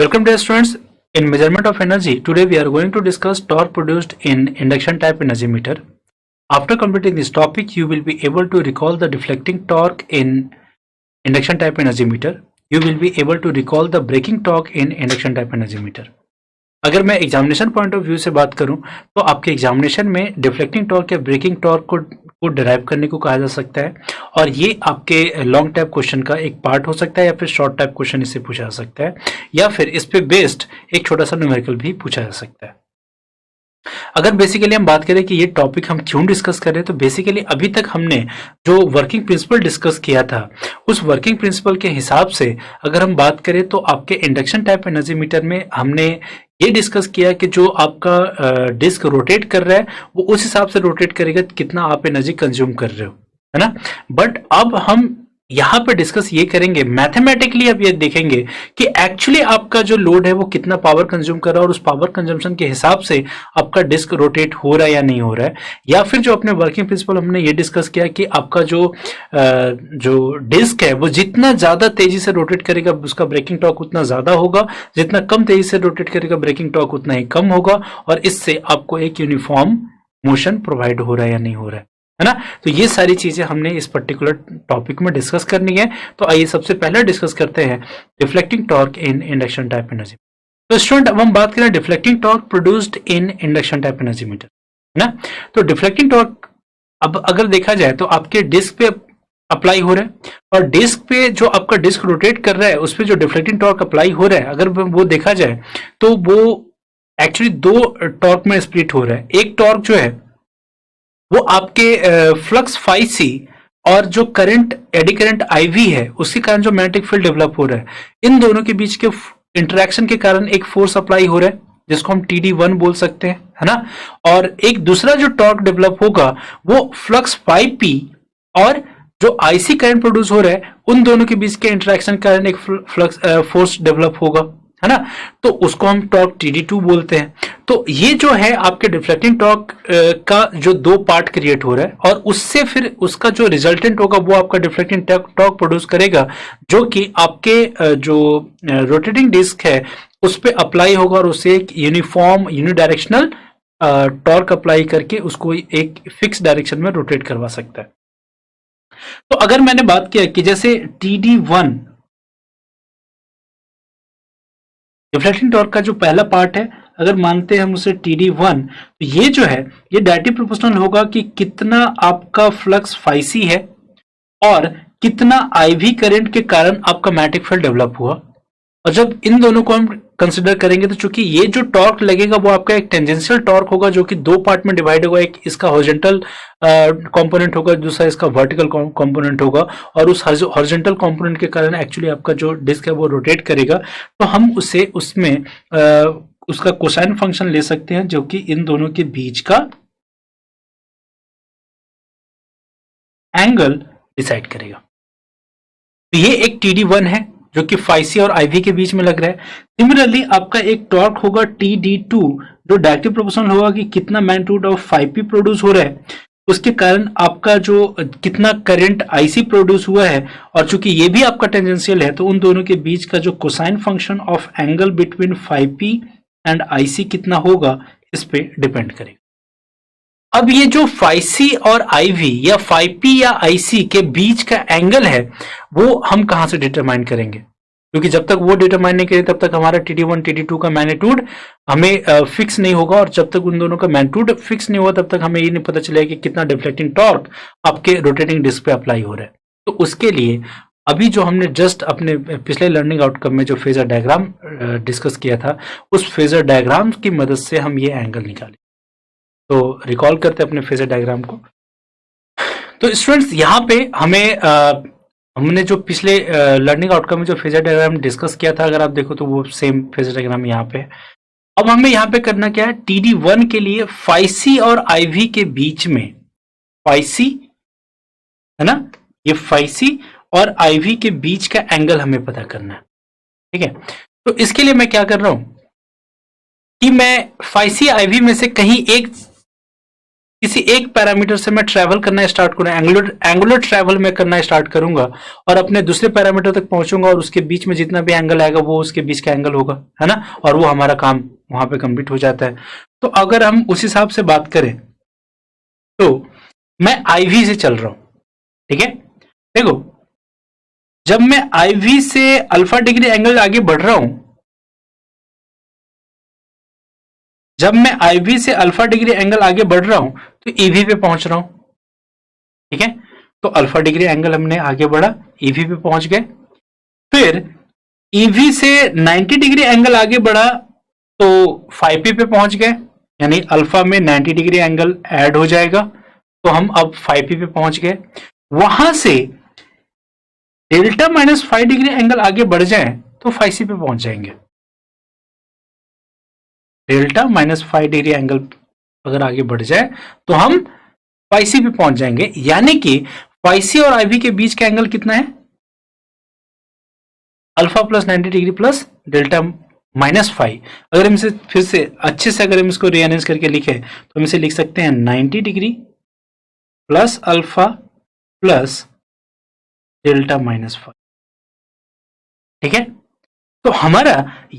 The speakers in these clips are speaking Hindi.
Welcome dear students. In measurement of energy, today we are going to discuss torque produced in induction type energy meter. After completing this topic, you will be able to recall the deflecting torque in induction type energy meter. You will be able to recall the braking torque in induction type energy meter. अगर मैं एग्जामिनेशन पॉइंट ऑफ व्यू से बात करूं तो आपके एग्जामिनेशन में डिफ्लेक्टिंग टॉर्क या ब्रेकिंग टॉर्क को डिराइव करने को कहा जा सकता है और ये आपके लॉन्ग टाइप क्वेश्चन का एक पार्ट हो सकता है या फिर शॉर्ट टाइप क्वेश्चन इससे पूछा जा सकता है या फिर इस पे बेस्ड एक छोटा सा न्यूमेरिकल भी पूछा जा सकता है। अगर बेसिकली हम बात करें कि ये टॉपिक हम क्यों डिस्कस कर रहे हैं तो बेसिकली अभी तक हमने जो वर्किंग प्रिंसिपल डिस्कस किया था उस वर्किंग प्रिंसिपल के हिसाब से अगर हम बात करें तो आपके इंडक्शन टाइप एनर्जी मीटर में हमने ये डिस्कस किया कि जो आपका डिस्क रोटेट कर रहा है वो उस हिसाब से रोटेट करेगा कितना आप एनर्जी कंज्यूम कर रहे हो, है ना। बट अब हम यहाँ पे डिस्कस ये करेंगे मैथमेटिकली, अब ये देखेंगे कि एक्चुअली आपका जो लोड है वो कितना पावर कंज्यूम कर रहा है और उस पावर कंजम्पशन के हिसाब से आपका डिस्क रोटेट हो रहा है या नहीं हो रहा है। या फिर जो अपने वर्किंग प्रिंसिपल हमने ये डिस्कस किया कि आपका जो डिस्क है वो जितना ज्यादा तेजी से रोटेट करेगा उसका ब्रेकिंग टॉर्क उतना ज्यादा होगा, जितना कम तेजी से रोटेट करेगा ब्रेकिंग टॉर्क उतना ही कम होगा और इससे आपको एक यूनिफॉर्म मोशन प्रोवाइड हो रहा है या नहीं हो रहा है ना। तो ये सारी चीजें हमने इस पर्टिकुलर टॉपिक में डिस्कस करनी है। तो आइए सबसे पहले डिस्कस करते हैं deflecting torque in induction type energy. तो स्टूडेंट अब हम बात करें deflecting torque produced in induction type energy meter, है ना। तो डिफ्लेक्टिंग टॉर्क अब अगर देखा जाए तो आपके डिस्क पे अप्लाई हो रहा है और डिस्क पे जो आपका डिस्क रोटेट कर रहा है उस पर जो डिफ्लेक्टिंग टॉर्क अप्लाई हो रहा है अगर वो देखा जाए तो वो एक्चुअली दो टॉर्क में स्प्लिट हो रहा है। एक टॉर्क जो है वो आपके फ्लक्स फाई सी और जो करंट एडी करंट आईवी है उसके कारण जो मैग्नेटिक फील्ड डेवलप हो रहा है, इन दोनों के बीच के इंटरेक्शन के कारण एक फोर्स अप्लाई हो रहा है जिसको हम TD1 बोल सकते हैं, है ना। और एक दूसरा जो टॉर्क डेवलप होगा वो फ्लक्स फाई पी और जो आईसी करंट प्रोड्यूस हो रहा है उन दोनों के बीच के इंटरेक्शन के कारण एक फ्लक्स फोर्स डेवलप होगा, है ना। तो उसको हम टॉर्क TD2 बोलते हैं। तो ये जो है आपके डिफ्लेक्टिंग टॉर्क का जो दो पार्ट क्रिएट हो रहा है और उससे फिर उसका जो रिजल्टेंट होगा वो आपका डिफ्लेक्टिंग टॉर्क प्रोड्यूस करेगा जो कि आपके जो रोटेटिंग डिस्क है उस पर अप्लाई होगा और उससे एक यूनिफॉर्म यूनिडायरेक्शनल टॉर्क अप्लाई करके उसको एक फिक्स डायरेक्शन में रोटेट करवा सकता है। तो अगर मैंने बात किया कि जैसे TD1 डिफ्लेक्टिंग टॉर्क का जो पहला पार्ट है अगर मानते हैं हम उसे TD1 तो ये जो है ये डायरेक्टली प्रोपोर्शनल होगा कि कितना आपका फ्लक्स फाइसी है और कितना IV करंट के कारण आपका मैग्नेटिक फील्ड डेवलप हुआ। और जब इन दोनों को हम कंसिडर करेंगे तो चूंकि ये जो टॉर्क लगेगा वो आपका एक टेंजेंशियल टॉर्क होगा जो कि दो पार्ट में डिवाइड होगा, एक इसका हॉरिजॉन्टल कंपोनेंट होगा, दूसरा इसका वर्टिकल कंपोनेंट होगा और उस हॉरिजॉन्टल कंपोनेंट के कारण एक्चुअली आपका जो डिस्क है वो रोटेट करेगा। तो हम उसे उसमें उसका कोसाइन फंक्शन ले सकते हैं जो कि इन दोनों के बीच का एंगल डिसाइड करेगा। तो ये एक TD1 है जो कि फाइसी और IV के बीच में लग रहा है। सिमिलरली आपका एक टॉर्क होगा TD2 जो डायरेक्टली प्रोपोर्शनल होगा कि कितना magnitude of phi P produce हो रहा है उसके कारण आपका जो कितना करंट IC प्रोड्यूस हुआ है और चूंकि ये भी आपका टेंजेंशियल है तो उन दोनों के बीच का जो cosine function of angle between phi P and IC कितना होगा इस पे डिपेंड करेगा। अब ये जो फाइसी और IV या फाई पी या IC के बीच का एंगल है वो हम कहां से डिटरमाइन करेंगे, क्योंकि जब तक वो डिटरमाइन नहीं करें तब तक हमारा TD1 TD2 का मैग्नीट्यूड हमें फिक्स नहीं होगा और जब तक उन दोनों का मैग्नीट्यूड फिक्स नहीं होगा तब तक हमें ये नहीं पता चलेगा कि कितना डिफ्लेक्टिंग टॉर्क आपके रोटेटिंग डिस्क पे अप्लाई हो रहा है। तो उसके लिए अभी जो हमने जस्ट अपने पिछले लर्निंग आउटकम में जो फेजर डायग्राम डिस्कस किया था उस फेजर डायग्राम की मदद से हम ये एंगल निकाले। तो रिकॉल करते हैं अपने फेजर डायग्राम को। तो स्टूडेंट्स यहाँ पे हमने जो पिछले लर्निंग आउटकम में जो फेजर डायग्राम डिस्कस किया था अगर आप देखो तो वो सेम फेजर डायग्राम यहाँ पे है। अब हमें यहाँ पे करना क्या है, TD1 के लिए फाइसी और IV के बीच में फाइसी, है ना, ये फाइसी और IV के बीच का एंगल हमें पता करना है, ठीक है। तो इसके लिए मैं क्या कर रहा हूं कि मैं फाइसी IV में से कहीं एक किसी एक पैरामीटर से मैं ट्रैवल करना स्टार्ट करूँ, एंगुलर ट्रैवल में करना स्टार्ट करूंगा और अपने दूसरे पैरामीटर तक पहुंचूंगा और उसके बीच में जितना भी एंगल आएगा वो उसके बीच का एंगल होगा, है ना, और वो हमारा काम वहां पे कंप्लीट हो जाता है। तो अगर हम उस हिसाब से बात करें तो मैं आईवी से चल रहा हूं, ठीक है। देखो, जब मैं आईवी से अल्फा डिग्री एंगल आगे बढ़ रहा हूं, जब मैं आईवी से अल्फा डिग्री एंगल आगे बढ़ रहा हूं तो ईवी पे पहुंच रहा हूं, ठीक है। तो अल्फा डिग्री एंगल हमने आगे बढ़ा, ईवी पे पहुंच गए। फिर ईवी से 90 डिग्री एंगल आगे बढ़ा तो 5p पे पहुंच गए, यानी अल्फा में 90 डिग्री एंगल ऐड हो जाएगा, तो हम अब 5p पे पहुंच गए। वहां से डेल्टा माइनस 5 डिग्री एंगल आगे बढ़ जाए तो 5c पे पहुंच जाएंगे। डेल्टा माइनस 5 डिग्री एंगल अगर आगे बढ़ जाए तो हम 5c पे पहुंच जाएंगे, यानी कि 5c और आईवी के बीच का एंगल कितना है, alpha plus 90 degree plus delta minus 5। अगर हम इसे फिर से अच्छे से अगर हम इसको रीअरेंज करके लिखे तो हम इसे लिख सकते हैं 90 degree plus alpha plus delta minus 5, ठीक है। तो हमारा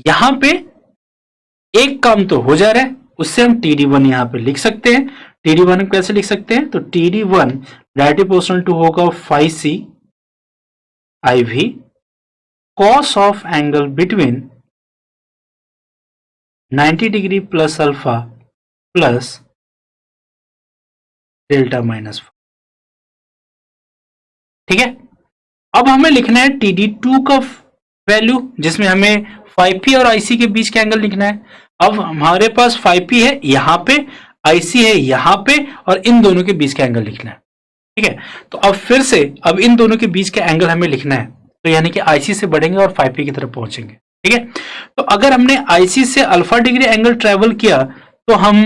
यहां पे एक काम तो हो जा रहा है, उससे हम TD1 यहां पे लिख सकते हैं। TD1 कैसे लिख सकते हैं, तो TD1 डायरेक्टली प्रोपोर्शनल टू होगा 5c IV cos of angle between 90 degree plus alpha plus delta minus 5, ठीक है। अब हमें लिखना है TD2 का वैल्यू, जिसमें हमें 5p और IC के बीच का एंगल लिखना है। अब हमारे पास 5p है यहां पे, IC है यहां पे, और इन दोनों के बीच का एंगल लिखना है, ठीक है। तो अब फिर से अब इन दोनों के बीच का एंगल हमें लिखना है, तो यानी कि IC से बढ़ेंगे और 5p की तरफ पहुंचेंगे, ठीक है। तो अगर हमने IC से अल्फा डिग्री एंगल ट्रेवल किया तो हम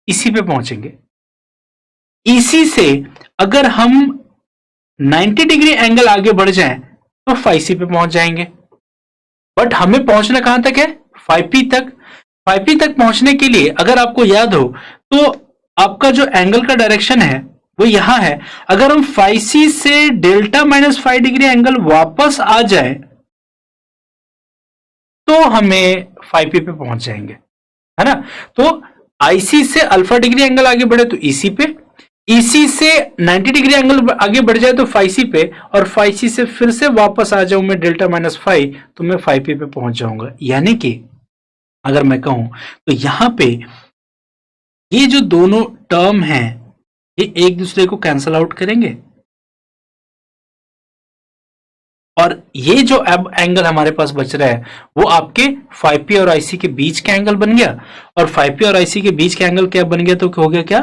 EC पे पहुंचेंगे। EC से अगर हम 90 डिग्री एंगल आगे बढ़ जाएं तो 5c पे पहुंच जाएंगे। बट हमें पहुंचना कहां तक है, 5p तक। 5p तक पहुंचने के लिए अगर आपको याद हो तो आपका जो एंगल का डायरेक्शन है वो यहां है। अगर हम 5c से डेल्टा माइनस 5 डिग्री एंगल वापस आ जाए तो हमें 5p पे पहुंच जाएंगे, है ना। तो IC से अल्फा डिग्री एंगल आगे बढ़े तो EC पे, EC से 90 डिग्री एंगल आगे बढ़ जाए तो 5c पे, और 5c से फिर से वापस आ जाऊं मैं डेल्टा माइनस 5 तो मैं 5p पे पहुंच जाऊंगा। यानी कि अगर मैं कहूं तो यहां पे ये जो दोनों टर्म हैं ये एक दूसरे को कैंसल आउट करेंगे, और ये जो अब एंगल हमारे पास बच रहा है वो आपके 5p और IC के बीच का एंगल बन गया। और 5p और IC के बीच का एंगल क्या बन गया, तो हो गया क्या,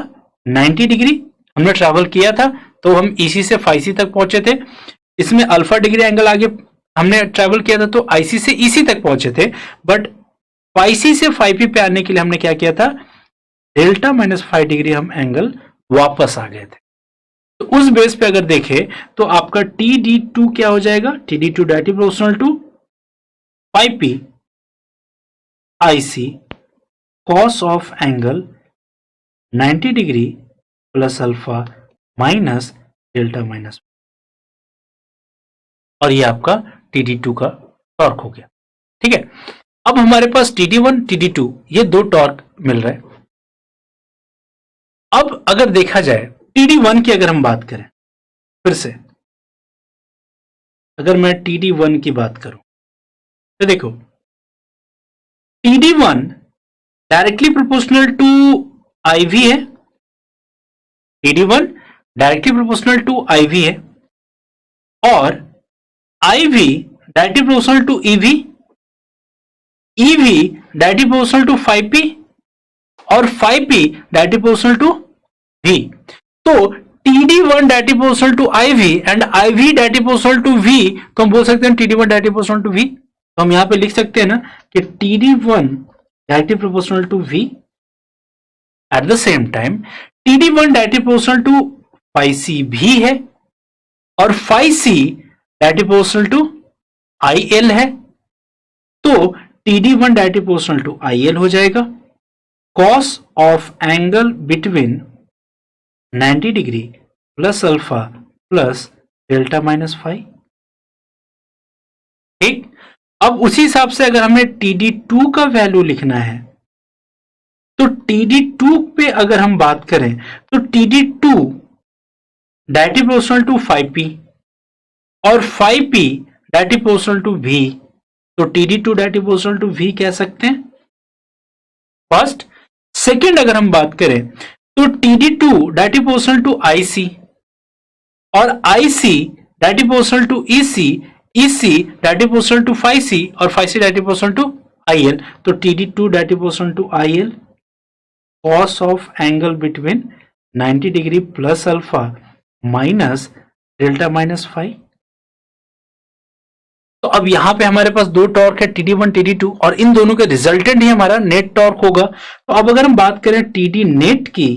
90 डिग्री। हमने ट्रैवल किया था तो हम EC से 5c तक पहुंचे थे, इसमें अल्फा डिग्री एंगल आगे हमने ट्रैवल किया था तो IC से EC तक पहुंचे थे। बट 5c से 5p पे आने के लिए हमने क्या किया था, डेल्टा माइनस 5 डिग्री हम एंगल वापस आ गए थे। तो उस बेस पे अगर देखें तो आपका TD2 क्या हो जाएगा, TD2 directly proportional to 5p IC cos of angle 90 degree plus alpha minus delta minus, और ये आपका TD2 का टॉर्क हो गया, ठीक है। अब हमारे पास TD1 TD2 ये दो टॉर्क मिल रहे हैं। अब अगर देखा जाए TD1 की अगर हम बात करें, फिर से अगर मैं TD1 की बात करूं तो देखो TD1 directly proportional to IV है, TD1 directly proportional to IV है, और IV directly proportional to EV, EV directly proportional to 5p, और 5p directly proportional to V। तो TD1 directly proportional to IV and IV directly proportional to V, तो हम बोल सकते हैं TD1 directly proportional to V। तो हम यहां पे लिख सकते हैं ना कि TD1 directly proportional to V, at the same time TD1 directly proportional to 5c भी है, और 5c directly proportional to IL है। तो TD1 directly proportional to IL हो जाएगा। cos of angle between 90 degree plus alpha plus delta minus five. ठीक, अब उसी हिसाब से अगर हमें TD2 का वैल्यू लिखना है तो TD2 पे अगर हम बात करें तो TD2 directly proportional to 5p और 5p directly proportional to v, तो TD2 directly proportional to v कह सकते हैं फर्स्ट। सेकेंड अगर हम बात करें तो TD2 directly proportional to IC और IC directly proportional to EC, EC directly proportional to 5C और 5C directly proportional to IL, तो TD2 directly proportional to IL cos of angle between 90 degree plus alpha minus delta minus five. तो अब यहां पे हमारे पास दो टॉर्क है TD1 TD2 और इन दोनों के रिजल्टेंट ही हमारा नेट टॉर्क होगा। तो अब अगर हम बात करें TD नेट की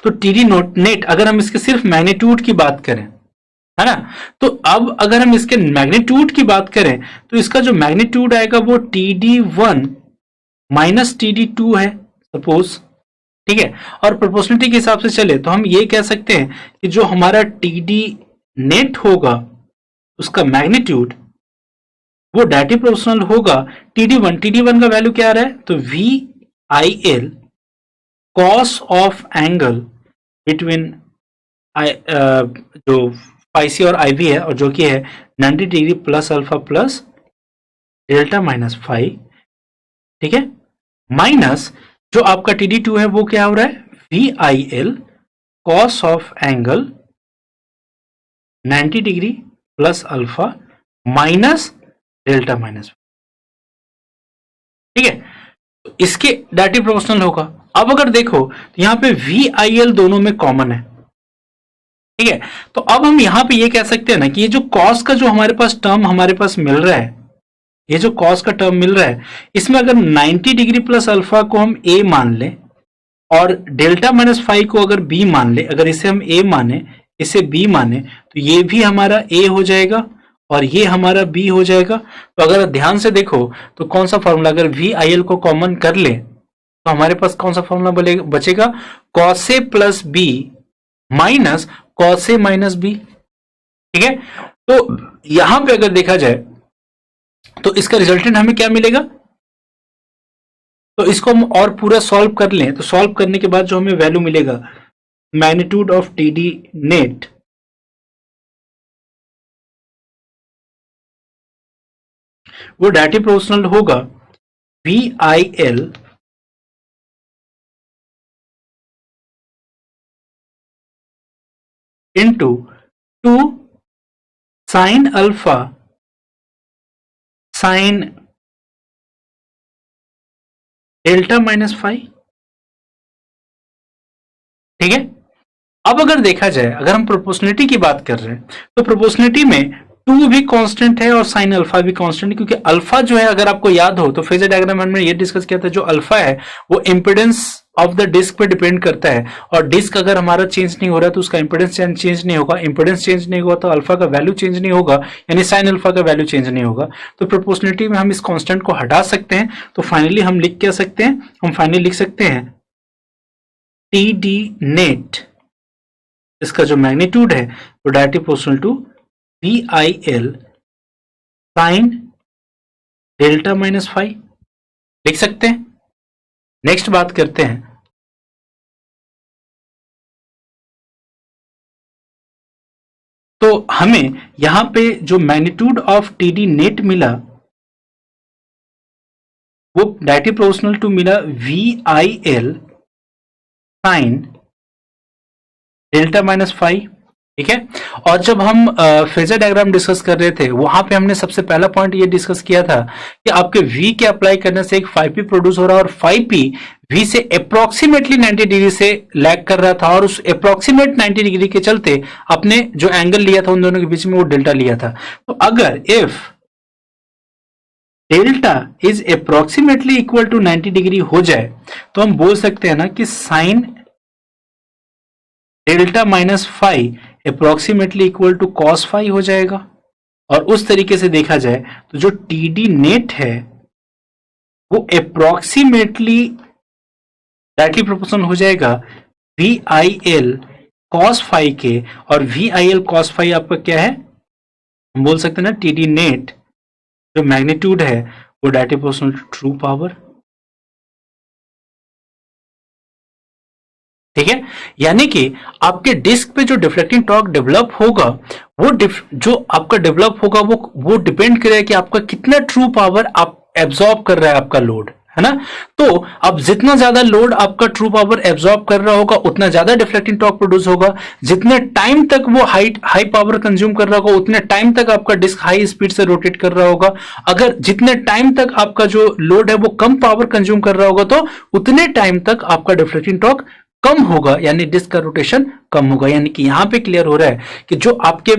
तो TD नेट अगर हम इसके सिर्फ मैग्नीट्यूड की बात करें, है ना, तो अब अगर हम इसके मैग्नीट्यूड की बात करें तो इसका जो मैग्नीट्यूड आएगा वो TD1 माइनस TD2 है सपोज। ठीक है, और प्रोपोर्शनलिटी के हिसाब से चले तो हम ये कह सकते हैं कि जो हमारा TD नेट होगा उसका मैग्नीट्यूड वो डायरेक्टली प्रोपोर्शनल होगा TD1। TD1 का वैल्यू क्या आ रहा है तो VIL cos of angle between जो 5C और IV है और जो कि है 90 degree plus alpha plus delta minus five. ठीक है, माइनस जो आपका TD2 है वो क्या हो रहा है VIL cos of angle 90 degree plus alpha minus delta minus. ठीक है, तो इसके डायरेक्टली प्रोपोर्शनल होगा। अब अगर देखो तो यहां पे VIL दोनों में कॉमन है। ठीक है, तो अब हम यहां पे ये कह सकते हैं ना कि ये जो कॉस का जो हमारे पास टर्म हमारे पास मिल रहा है, ये जो कॉस का टर्म मिल रहा है इसमें अगर 90 डिग्री प्लस अल्फा को हम A मान लें और डेल्टा माइनस फाइव को अगर B मान ले, अगर इसे हम A माने इसे B माने तो ये भी हमारा A हो जाएगा और ये हमारा B हो जाएगा। तो अगर ध्यान से देखो तो कौन सा फॉर्मूला, अगर VIL को कॉमन कर ले तो हमारे पास कौन सा फॉर्मूला बचेगा cos A plus B minus cos A minus B। ठीक है, तो यहां पे अगर देखा जाए तो इसका रिजल्टेंट हमें क्या मिलेगा, तो इसको हम और पूरा सॉल्व कर लें तो सॉल्व करने के बाद जो हमें वैल्यू मिलेगा मैग्नीट्यूड ऑफ TD नेट वो डायरेक्टली प्रोपोर्शनल होगा VIL into 2 sine alpha sign delta minus five. ठीक है, अब अगर देखा जाए अगर हम प्रोपोर्शनलिटी की बात कर रहे हैं तो प्रोपोर्शनलिटी में 2 भी कांस्टेंट है और साइन अल्फा भी कांस्टेंट है, क्योंकि अल्फा जो है अगर आपको याद हो तो फेजर डायग्राम में हमने ये डिस्कस किया था जो अल्फा है वो इंपेडेंस ऑफ द डिस्क पे डिपेंड करता है और डिस्क अगर हमारा चेंज नहीं हो रहा है तो उसका इंपेडेंस चेंज नहीं होगा, इंपेडेंस चेंज नहीं होगा तो अल्फा का वैल्यू चेंज नहीं होगा, यानी साइन अल्फा का वैल्यू चेंज नहीं होगा। तो प्रोपोर्शनलिटी में हम इस कांस्टेंट को हटा सकते हैं, तो फाइनली हम लिख क्या सकते हैं, हम फाइनली लिख सकते हैं TD नेट इसका जो मैग्नीट्यूड है वो directly proportional to VIL sine delta minus five लिख सकते हैं। नेक्स्ट बात करते हैं, तो हमें यहां पे जो मैग्नीट्यूड ऑफ TD नेट मिला वो डायरेक्टली प्रोपोर्शनल टू मिला VIL sine delta minus five. ठीक है, और जब हम फेजर डायग्राम डिस्कस कर रहे थे वहां पे हमने सबसे पहला पॉइंट ये डिस्कस किया था कि आपके V के अप्लाई करने से एक 5p प्रोड्यूस हो रहा है और 5p V से अप्रोक्सीमेटली 90 डिग्री से लैग कर रहा था और उस अप्रोक्सीमेट 90 डिग्री के चलते अपने जो एंगल लिया था उन दोनों के बीच में वो डेल्टा लिया था। तो अगर if delta is approximately equal to 90 degree हो जाए तो हम बोल सकते हैं ना कि sine delta minus five approximately equal to cos five हो जाएगा। और उस तरीके से देखा जाए तो जो TD नेट है वो अप्रोक्सीमेटली डायरेक्टली प्रोपोर्शनल हो जाएगा V I L cos phi के, और V I L cos phi आपका क्या है, हम बोल सकते हैं ना टी डी नेट जो मैग्नीट्यूड है वो directly proportional to true power. ठीक है, यानी कि आपके डिस्क पे जो डिफ्लेक्टिंग टॉर्क डेवलप होगा वो जो आपका डेवलप होगा वो डिपेंड करेगा कि आपका कितना ट्रू पावर आप एब्जॉर्ब कर रहा है आपका लोड, है ना। तो अब जितना ज्यादा लोड आपका ट्रू पावर एब्जॉर्ब कर रहा होगा उतना ज्यादा डिफ्लेक्टिंग टॉर्क प्रोड्यूस होगा। जितने टाइम तक वो हाई पावर कंज्यूम कर रहा होगा उतने टाइम तक आपका डिस्क हाई स्पीड से रोटेट कर रहा होगा। अगर जितने टाइम तक आपका जो लोड है वो कम पावर कंज्यूम कर रहा होगा तो उतने टाइम तक आपका डिफ्लेक्टिंग टॉर्क कम होगा, यानी डिस्क का रोटेशन कम होगा। यानी कि यहां पे क्लियर हो रहा है कि जो आपके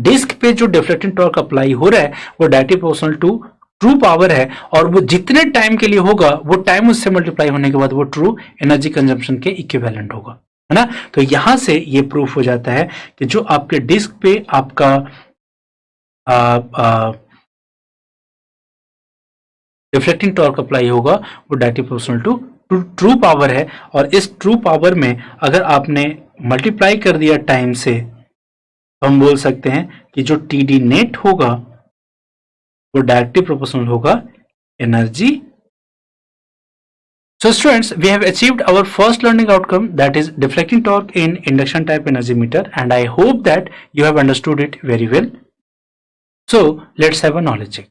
डिस्क पे जो डिफ्लेक्टिंग टॉर्क अप्लाई हो रहा है वो directly proportional to true power है, और वो जितने टाइम के लिए होगा वो टाइम उससे मल्टीप्लाई होने के बाद वो ट्रू एनर्जी कंजम्पशन के इक्विवेलेंट होगा, है ना। तो यहां से ये प्रूफ हो जाता है कि जो आपके डिस्क पे आपका डिफ्लेक्टिंग टॉर्क अप्लाई होगा वो directly proportional to true power है। और इस ट्रू पावर में अगर आपने मल्टीप्लाई कर दिया टाइम से तो हम बोल सकते हैं कि जो टी डी नेट होगा वो डायरेक्टली प्रोपोर्शनल होगा energy. So students, we have achieved our first learning outcome, that is deflecting torque in induction type energy meter, and I hope that you have understood it very well. So let's have a knowledge check.